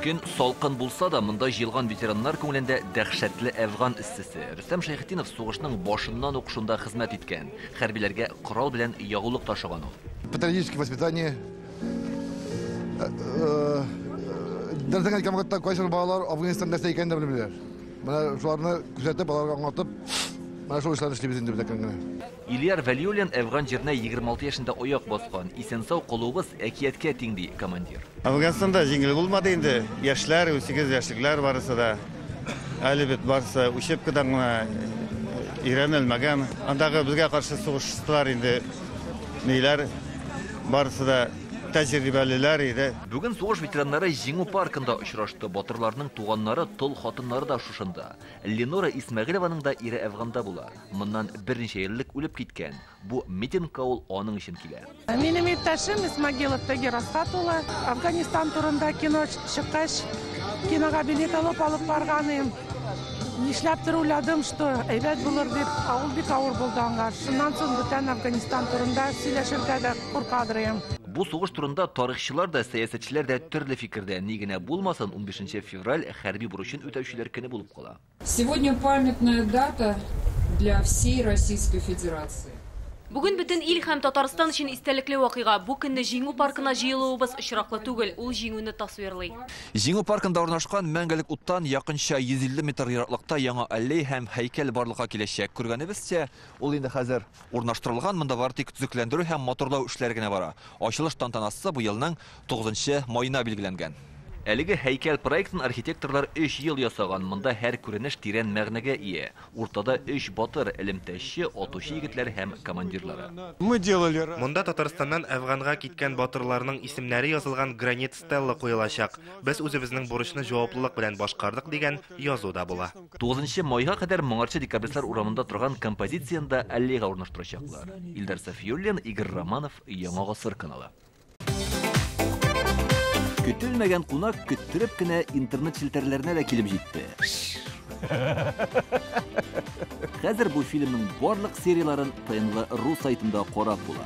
Көн салкын булса да, монда җыелган ветераннар күңелендә дәһшәтле Әфган иссесе. Рөстәм Шәйхетдинов сугышның башыннан ук шунда хезмәт иткән. Хәрбиләргә корал белән ягулык ташыган ул. Патриотическое воспитание. Дәртән әйткән кайсы балалар Афганистанда нәрсә икәнен дә белмиләр. Менә шуларны күзәтеп, балаларга аңлатып, менә шул эшләрне эшлибез инде бөтәкән генә. Ильяр Вәлиуллин Әфган җиренә 26 яшендә аяк баскан. Исән-сау калуыбыз әкияткә тиң ди командир. Афганстанда җиңел булмады инде. Яшьләр, 18 яшьлекләр барысы да әле бит барысы учебкадан гына өйрәнелмәгән. Андагы безгә каршы сугыштылар инде. Ниләр барысы да тәҗрибәлеләр иде. Бүген сугыш ветераннары җиңү паркында очрашты. Батырларның туганнары, тол хатыннары да шушында. Ленора Исмәгыйлованың да ире Әфганда була. Моннан берничә еллык үлеп киткән. Бу митингка ул аның өчен килә. Минем иптәшем Исмәгыйлов Тагир Асхат улы Афганистан турында кино чыккач, кинога билет алып барганым. Нишләптер уйладым, что әйбәт булыр дип, авыл бик авыр булды аңа. Шуннан соң бүтән Афганистан турында сөйләшергә дә куркадырым. Бу сугыш турында тарихчылар да, сәясәтчеләр дә төрле фикердә. Ни генә булмасын, 15 февраль хәрби бурычын үтәүчеләр көне булып кала. Сегодня памятная дата для всей Российской Федерации. Бүген бөтен ил һәм Татарстан өчен истәлекле вакыйга. Бу көнне җиңү паркына җыелуыбыз очраклы түгел, ул җиңүне тасвирлый. Җиңү паркында урнашкан мәңгелек уттан якынча 150 метр ераклыкта яңа аллей һәм һәйкәл барлыкка киләчәк. Күргәнебезчә, ул инде хәзер урнаштырылган, монда бары тик төзекләндерү һәм моторлау эшләре генә бара. Ачылыш тантанасы бу елның 9 майына билгеләнгән. Әлеге һәйкәл проектын архитекторлар 3 ел ясаган. Монда һәр күренеш тирән мәгънәгә ия. Уртада 3 батыр, элемтәче, атучы егетләр һәм командирлары. Монда Татарстаннан Әфганга киткән батырларның исемнәре язылган гранит стелла куелачак. Без үзебезнең бурычны җаваплылык белән башкардык дигән язу да була. 9 майга кадәр моңарчы декабристлар урамында торган композицияны аллейга урнаштырачаклар. Илдар Сафиуллин, Игорь Романов, Яңа гасыр каналы. Көтелмәгән кунак көттереп кенә интернет челтәрләренә дә килеп җитте. Хәзер бу фильмның барлык серияларын ТНВ.ру сайтында карап була.